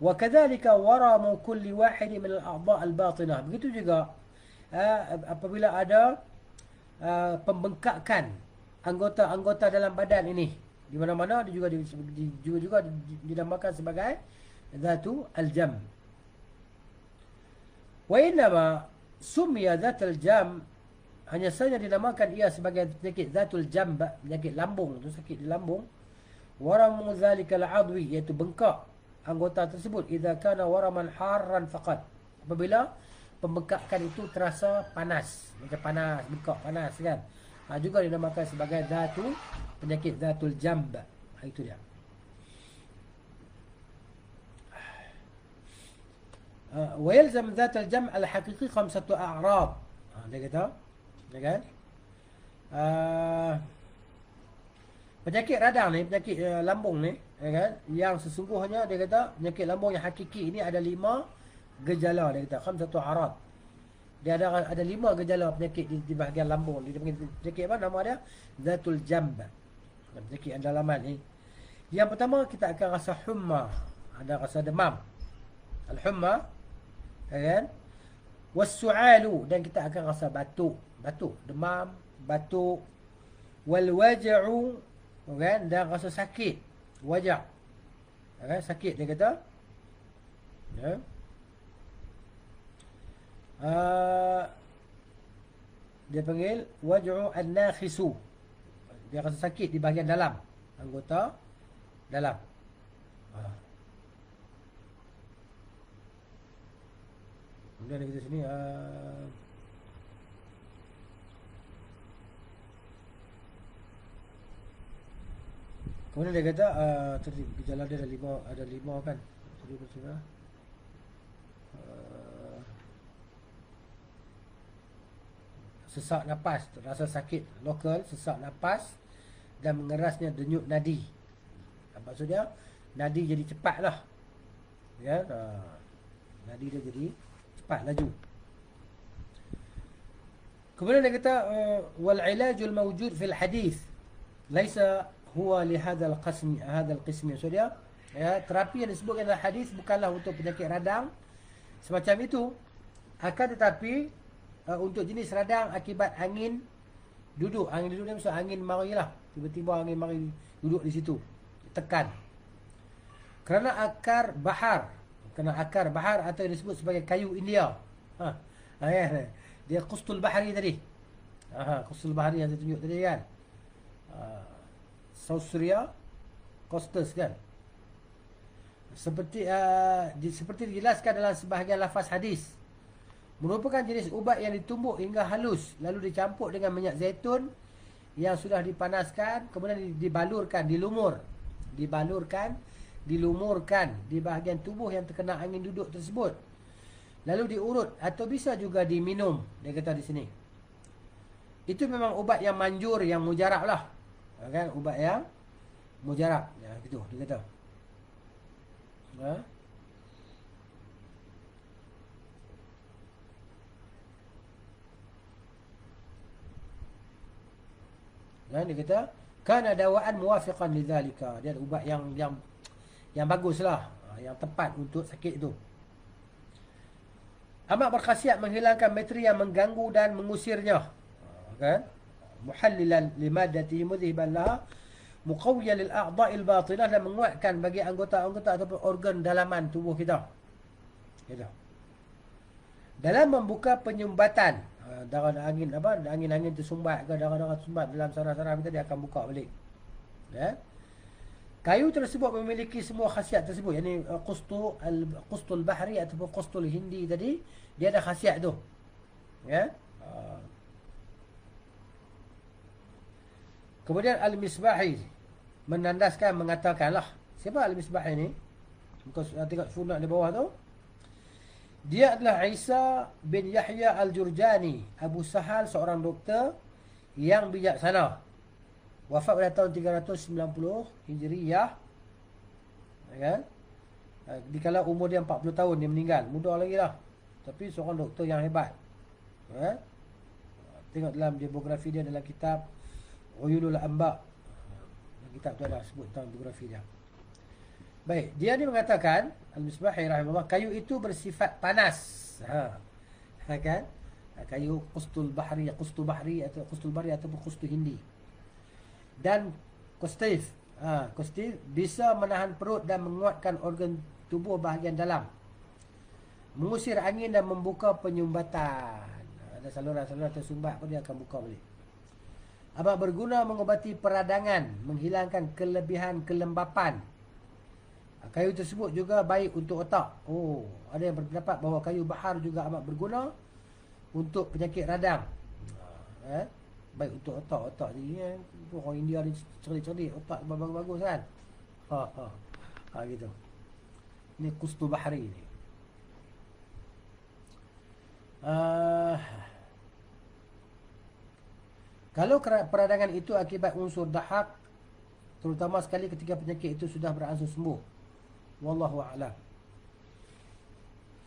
Wa kadzalika waramu kulli wahid min al-a'dha' al-batinah. Begitu juga apabila ada pembengkakan anggota-anggota dalam badan ini, di mana-mana dia juga dinamakan sebagai zatu al-jamb. Wa innama summiya zatul jamb, hanya saja dinamakan ia sebagai penyakit zatul jamb, penyakit lambung, tu sakit di lambung. Waramu zalika al-'adwi, iaitu bengkak anggota tersebut, idza kana waraman harran faqat, apabila pembekakan itu terasa panas, macam panas, bekak panas kan. Juga dinamakan sebagai penyakit zatul jamb. Itu dia. ويلزم ذات الجمع الحقيقي 5 أعراض. Dia kata, ya kan? Penyakit radang ni, penyakit lambung ni, ya kan? Yang sesungguhnya dia kata penyakit lambung yang hakiki ini ada 5 gejala, dia kata 5 a'rad. Dia ada 5 gejala penyakit di bahagian lambung. Dia panggil penyakit apa nama dia? Zatul jamb. Penyakit andalaman ni. Yang pertama kita akan rasa humma, ada rasa demam. Al-humma, ya kan? Was-su'alu, dan kita akan rasa batuk, demam, batuk. Wal-waja'u, kan? Dan rasa sakit, wajah. Ya kan? Sakit dia kata. Ya. Dia panggil waj'u an-nakhisu. Dia rasa sakit di bahagian dalam, anggota dalam. Kemudian dia kata sini kemudian dia kata tadi gejala dia ada lima kan. Tadi betul. Sesak nafas, rasa sakit lokal, sesak nafas dan mengerasnya denyut nadi. Maksudnya nadi jadi cepatlah. Ya, nadi dia jadi cepat laju. Kemudian dia kata wal ilajul mawjud fil hadis laisa huwa li hadzal qism so dia, ya, terapi yang disebutkan dalam hadis bukanlah untuk penyakit radang semacam itu, akan tetapi untuk jenis radang akibat angin duduk. Angin duduk ni maksud angin marilah, tiba-tiba angin mari duduk di situ, tekan. Kerana akar bahar atau yang disebut sebagai kayu India. Ya, dia qustul bahari tadi. Qustul bahari yang saya tunjuk tadi kan. Sausria costus kan. Seperti dijelaskan dalam sebahagian lafaz hadis, merupakan jenis ubat yang ditumbuk hingga halus lalu dicampur dengan minyak zaitun yang sudah dipanaskan, kemudian dilumurkan di bahagian tubuh yang terkena angin duduk tersebut, lalu diurut atau bisa juga diminum. Dia kata di sini itu memang ubat yang manjur, yang mujarab lah, kan? Ubat yang mujarab, ya, gitu dia kata. Dia kata kana dawaan muwafiqan lidzalika, dia ubat yang baguslah, yang tepat untuk sakit itu. Amat berkhasiat menghilangkan bakteri yang mengganggu dan mengusirnya, kan? Muhallilan limaddatihi mudhiban laha muqawwiyan lil a'dha'il batinah, dan menguatkan bagi anggota-anggota ataupun organ dalaman tubuh kita. Gitu. Dalam membuka penyumbatan, darah angin angin tersumbat ke darah-darah tersumbat dalam saraf-saraf kita, dia akan buka balik. Ya. Kayu tersebut memiliki semua khasiat tersebut. Yang ni qustul bahri ataupun qustul hindi tadi, dia ada khasiat tu. Ya. Kemudian Al-Misbahi menandaskan, mengatakanlah, siapa Al-Misbahi ni? Muka tengok footnote di bawah tu. Dia adalah Isa bin Yahya Al-Jurjani, Abu Sahal, seorang doktor yang bijaksana. Wafat pada tahun 390 Hijriyah. Ya. Dikala umur dia 40 tahun dia meninggal. Muda lagi lah. Tapi seorang doktor yang hebat. Ya. Tengok dalam biografi dia dalam kitab Uyunul Anba. Kitab tu ada sebut tentang biografi dia. Baik, dia ni mengatakan Al-Misbahi rahimahullah, kayu itu bersifat panas. Kan? Kayu qustul bahri atau qustul bahri ataupun qustul hindi. Dan kostif bisa menahan perut dan menguatkan organ tubuh bahagian dalam, mengusir angin dan membuka penyumbatan. Ada saluran-saluran tersumbat pun dia akan buka balik. Amat berguna mengubati peradangan, menghilangkan kelebihan kelembapan, Kayu tersebut juga baik untuk otak. Oh, ada yang berpendapat bahawa kayu bahar juga amat berguna untuk penyakit radang. Baik untuk otak. Otak ni orang India ni cerdik-cerdik, otak bagus-bagus kan. Gitu. Ni Qustul Bahri ni. Kalau peradangan itu akibat unsur dahak, terutama sekali ketika penyakit itu sudah beransur sembuh. Wallahu a'lam.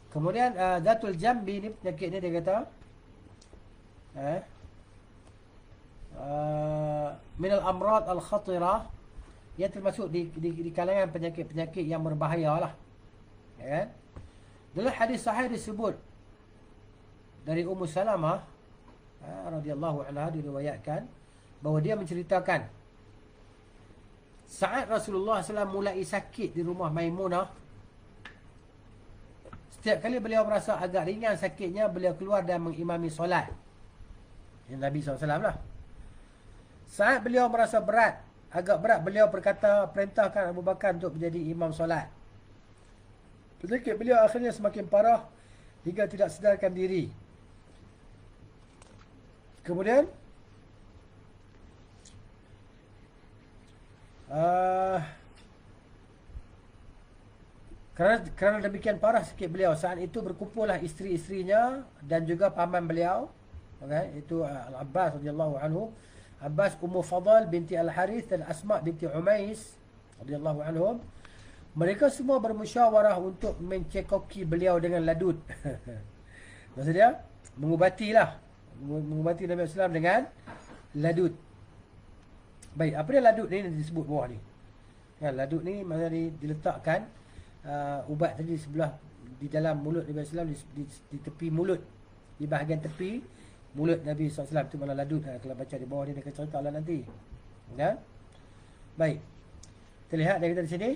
Kemudian Dhatul Jambi ni, penyakit ni dia kata minal amrad al-khatirah, ia termasuk di kalangan penyakit-penyakit yang berbahaya lah. Ya kan? Dalam hadis sahih disebut dari Ummu Salamah radhiyallahu anha, diriwayatkan bahawa dia menceritakan saat Rasulullah SAW mulai sakit di rumah Maimunah, setiap kali beliau merasa agak ringan sakitnya, beliau keluar dan mengimami solat. Yang Nabi SAW lah. Saat beliau merasa agak berat, beliau berkata, perintahkan Abu Bakar untuk menjadi imam solat. Penyakit beliau akhirnya semakin parah hingga tidak sedarkan diri. Kemudian kerana demikian parah sakit beliau, saat itu berkumpullah isteri-isterinya dan juga paman beliau, itu Al-Abbas radhiyallahu anhu, Abbas, Ummu Fadal binti Al-Harith dan Asma binti Umais radhiyallahu anhum. Mereka semua bermusyawarah untuk mencekoki beliau dengan ladud. Maksudnya mengubatilah, mengubati Nabi SAW dengan ladud. Baik, apa dia ladud ni disebut bawah ni? Ya, ladud ni maksudnya diletakkan ubat tadi sebelah di dalam mulut Nabi SAW, di tepi mulut, di bahagian tepi mulut Nabi SAW. Itu mana ladud. Kalau baca di bawah ni dia akan cerita lah nanti. Ya? Baik, kita lihat dari kita di sini.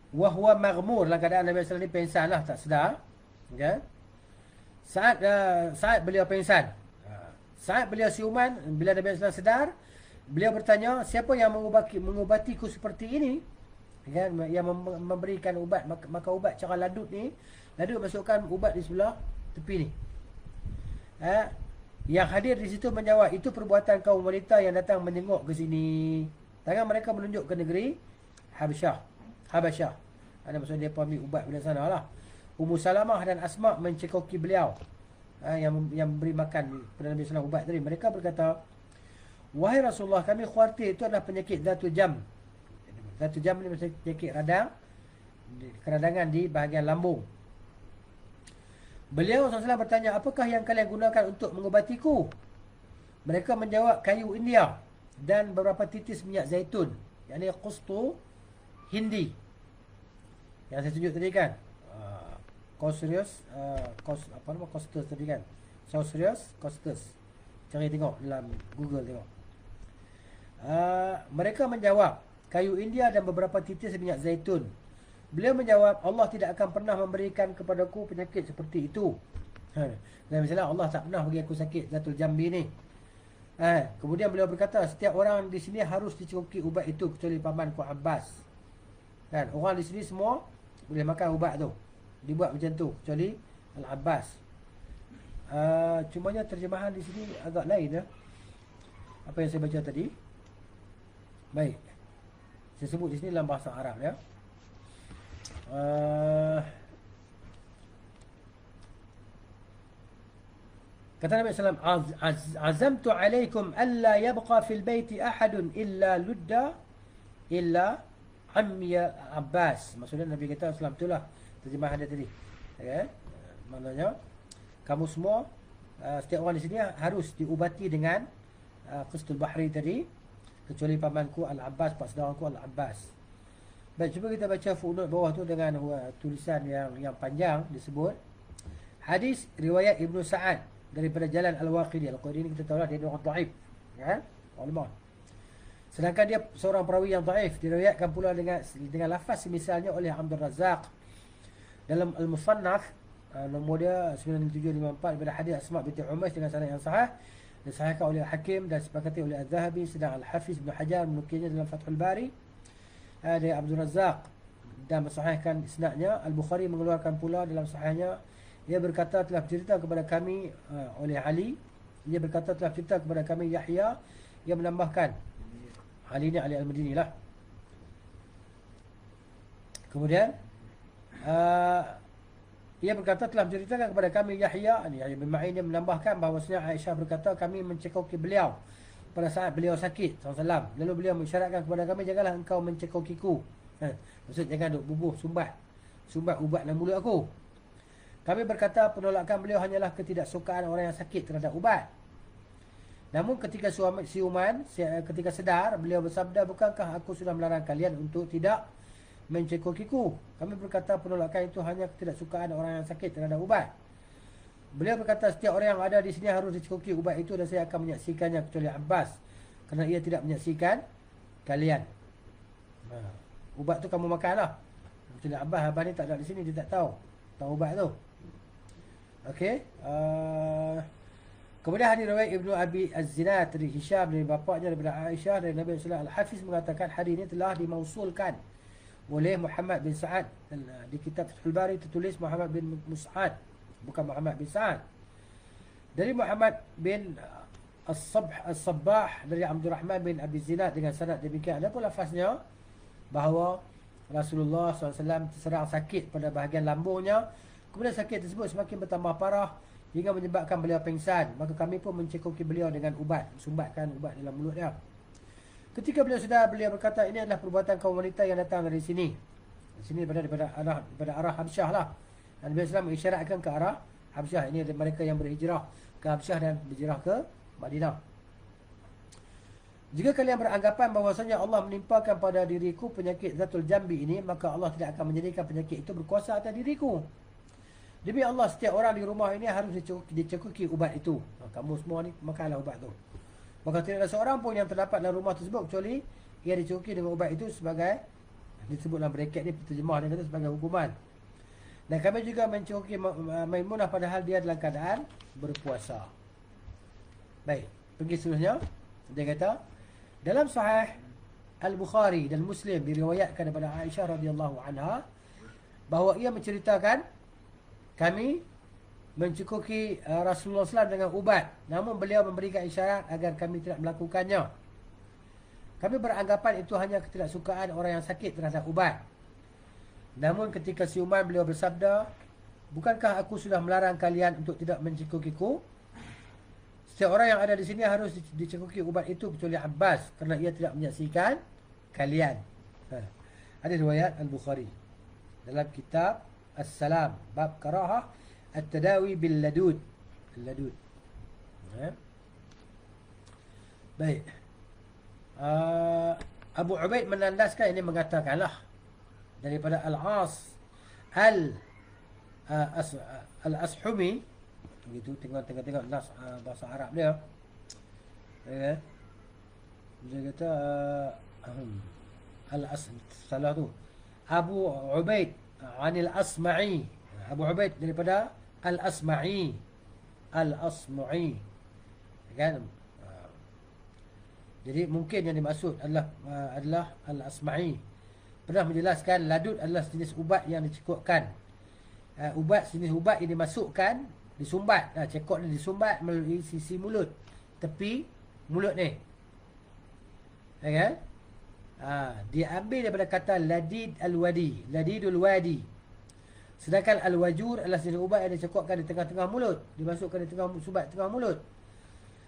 Wahwa maghmur, dalam keadaan Nabi SAW ni pengsan lah, tak sedar. Okay. Saat beliau pengsan, saat beliau siuman, bila Nabi SAW sedar, beliau bertanya, siapa yang mengubatiku seperti ini? Kan, yang memberikan ubat, maka ubat cara ladud ni, ladud masukkan ubat di sebelah tepi ni. Yang hadir di situ menjawab, itu perbuatan kaum wanita yang datang menengok ke sini. Tangan mereka menunjuk ke negeri Habasyah. Ada maksudnya dia ambil ubat dari sana lah. Ummu Salamah dan Asma mencekoki beliau, yang beri makan kepada Nabi SAW ubat tadi. Mereka berkata, wahai Rasulullah, kami khawatir itu adalah penyakit Dhatul Jam. Dhatul Jam ni maksudnya penyakit radang, keradangan di bahagian lambung. Beliau SAW bertanya, apakah yang kalian gunakan untuk mengubatiku? Mereka menjawab, kayu India dan beberapa titis minyak zaitun, yakni Qustu Hindi, yang saya tunjuk tadi kan. Costus tadi kan. Costus. Cari tengok dalam Google tengok. Mereka menjawab, kayu India dan beberapa titis minyak zaitun. Beliau menjawab, Allah tidak akan pernah memberikan kepadaku penyakit seperti itu. Dan misalnya Allah tak pernah bagi aku sakit Dhatul Jambi ni. Kemudian beliau berkata, setiap orang di sini harus dicekoki ubat itu kecuali pamanku Abbas. Kan, orang di sini semua boleh makan ubat tu, dibuat macam tu, kecuali Al-Abbas. Cumanya terjemahan di sini agak lain apa yang saya baca tadi. Baik, saya sebut di sini dalam bahasa Arab ya. Kata Nabi SAW, azamtu alaikum alla yabqa fil baiti ahadun illa ludda illa Amya Abbas. Maksudnya Nabi kata SAW, itulah terjemahan dia tadi. Maknanya kamu semua, setiap orang di sini harus diubati dengan Qustul Bahri tadi, kecuali pamanku Al-Abbas, pak saudaraku Al-Abbas. Baik, cuba kita baca footnote bawah tu dengan tulisan yang panjang. Disebut hadis riwayat Ibnu Sa'ad daripada jalan Al-Waqidi. Al-Waqidi ni kita tahu lah, dia orang dhaif, ya, ulama. Sedangkan dia seorang perawi yang dhaif, diriwayatkan pula dengan lafaz misalnya oleh Abdul Razak dalam Al-Musannaf Nombor dia 9754 daripada hadis Asma binti Umays dengan sanad yang sahih. Disahihkan oleh Hakim dan sepakati oleh Az-Zahabi, sedang Al-Hafiz Ibn Hajar menukilnya dalam Fathul Bari. Dari Abdul Razak dan mensahihkan isnadnya. Al-Bukhari mengeluarkan pula dalam sahihnya, ia berkata telah bercerita kepada kami oleh Ali, ia berkata telah bercerita kepada kami Yahya, ia menambahkan Ali ni Ali Al-Madini lah. Kemudian ia berkata telah menceritakan kepada kami Yahya, ini Yahya bin Ma'in, dia menambahkan bahawasanya Aisyah berkata kami mencekoki beliau pada saat beliau sakit SAW. Lalu beliau mengisyaratkan kepada kami, janganlah engkau mencekokiku. Maksud jangan duk bubuh sumbat ubat dalam mulut aku. Kami berkata penolakan beliau hanyalah ketidaksukaan orang yang sakit terhadap ubat. Namun ketika siuman, ketika sedar, beliau bersabda, bukankah aku sudah melarang kalian untuk tidak mencekokiku? Kami berkata penolakan itu hanya ketidaksukaan orang yang sakit terhadap ubat. Beliau berkata setiap orang yang ada di sini harus dicekoki ubat itu dan saya akan menyaksikannya kecuali Abbas, kerana ia tidak menyaksikan kalian. Ubat tu kamu makanlah. Kecuali Abbas ni tak ada di sini, dia tak tahu ubat tu. Okey. Kemudian hadis riwayat Ibnu Abi Az-Zinad dari Hisham dari bapaknya daripada Aisyah dari Nabi sallallahu alaihi wasallam. Al-Hafiz mengatakan hadis ini telah dimausulkan oleh Muhammad bin Sa'ad. Di kitab Fathul Bari tertulis Muhammad bin Mus'ad, bukan Muhammad bin Sa'ad. Dari Muhammad bin As-Sabbah dari Abdurrahman bin Abi Zinad dengan sanad demikian. Ada pun lafaznya bahawa Rasulullah SAW terserang sakit pada bahagian lambungnya. Kemudian sakit tersebut semakin bertambah parah hingga menyebabkan beliau pingsan. Maka kami pun mencekoki beliau dengan ubat, sumbatkan ubat dalam mulut dia. Ketika beliau sedar, beliau berkata, ini adalah perbuatan kaum wanita yang datang dari sini. Di sini daripada arah Habsyah lah. Dan Nabi SAW mengisyaratkan ke arah Habsyah. Ini mereka yang berhijrah ke Habsyah dan berhijrah ke Madinah. Jika kalian beranggapan bahawasanya Allah menimpakan pada diriku penyakit Zatul Jambi ini, maka Allah tidak akan menjadikan penyakit itu berkuasa atas diriku. Demi Allah, setiap orang di rumah ini harus dicekoki ubat itu. Kamu semua ni makanlah ubat tu. Maka tidak ada seorang pun yang terdapat dalam rumah tersebut kecuali ia dicekoki dengan ubat itu sebagai, disebut dalam braket ni terjemah dia kata sebagai hukuman. Dan kami juga mencekoki Maimunah padahal dia dalam keadaan berpuasa. Baik, pergi seterusnya. Dia kata dalam Sahih Al-Bukhari dan Muslim diriwayatkan daripada Aisyah radhiyallahu anha bahawa ia menceritakan kami mencekoki Rasulullah SAW dengan ubat, namun beliau memberikan isyarat agar kami tidak melakukannya. Kami beranggapan itu hanya ketidaksukaan orang yang sakit terhadap ubat. Namun ketika siuman beliau bersabda, bukankah aku sudah melarang kalian untuk tidak mencekokiku? Setiap orang yang ada di sini harus dicekoki ubat itu kecuali Abbas, kerana ia tidak menyaksikan kalian. Ada riwayat Al-Bukhari dalam kitab As-Salam, bab karahah At-Tadawi bil-Ladud. Al-Ladud. Baik. Abu Ubaid menandaskan ini, mengatakanlah daripada Al-As Al-Ashumi, begitu, tengok nas bahasa Arab dia. Dia kata salah tu. Abu Ubaid anil Asma'i. Abu Ubaid daripada Al-Asma'i. Al-Asma'i. Kan? Jadi mungkin yang dimaksud adalah Al-Asma'i. Pernah menjelaskan ladud adalah jenis ubat yang dicekukkan. Jenis ubat yang dimasukkan, disumbat. Cekok ni disumbat melalui sisi mulut, tepi mulut ni. Ya kan? Dia ambil daripada kata ladid al-wadi, ladidul wadi. Sedangkan al-wajur adalah jenis ubat yang dicekukkan di tengah-tengah mulut, dimasukkan di tengah sumbat tengah mulut.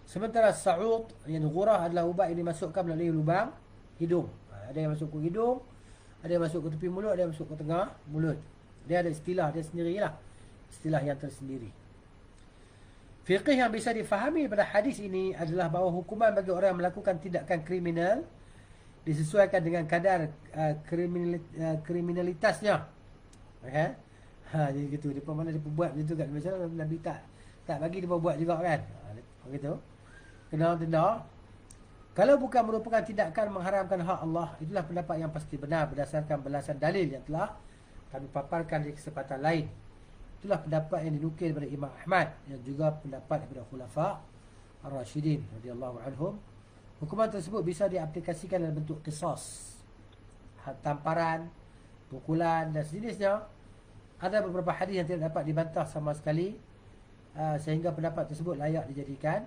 Sementara sa'ud yang ghurah adalah ubat yang dimasukkan melalui lubang hidung. Ada yang masuk ke hidung, ada yang masuk ke tepi mulut, ada yang masuk ke tengah mulut. Dia ada istilah dia sendirilah, istilah yang tersendiri. Fiqh yang bisa difahami pada hadis ini adalah bahawa hukuman bagi orang yang melakukan tindakan kriminal disesuaikan dengan kadar kriminalitasnya. Okay? Jadi gitu. Dia mana dia buat macam tu kan. Macam Nabi tak bagi dia buat juga kan. Begitu. Kena denda. Kalau bukan merupakan tindakan mengharamkan hak Allah, itulah pendapat yang pasti benar berdasarkan belasan dalil yang telah kami paparkan di kesempatan lain. Itulah pendapat yang dinukil daripada Imam Ahmad dan juga pendapat daripada Khulafa Ar-Rasyidin radhiyallahu anhum. Hukuman tersebut bisa diaplikasikan dalam bentuk qisas, tamparan, pukulan dan sejenisnya. Ada beberapa hadis yang tidak dapat dibantah sama sekali, sehingga pendapat tersebut layak dijadikan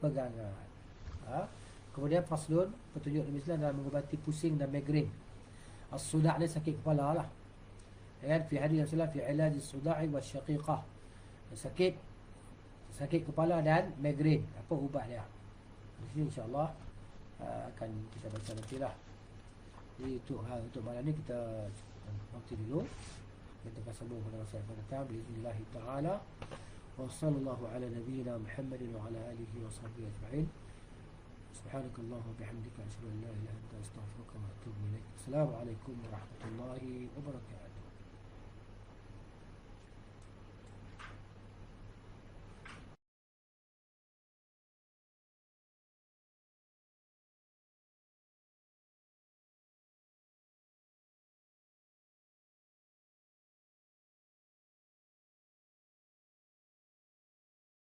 pegangan. Kemudian faslun, petunjuk Nabi Islam dalam mengubati pusing dan migrain. As-suda' ni sakit kepala lah. Kan fi hadis Rasulullah fi ilaj as-suda'i wasyaqiqah. Sakit kepala dan migrain. Apa ubat dia? Di sini insya-Allah akan kita baca nantilah. Jadi untuk malam ni kita nanti dulu. Kita akan sambung pada masa yang akan datang bismillah taala. Wa sallallahu ala nabiyyina Muhammadin wa ala alihi wa sahbihi ajma'in. Subhanakallahumma wa bihamdika asyhadu an la ilaha illa anta astaghfiruka wa atubu ilaik. Assalamualaikum warahmatullahi wabarakatuh.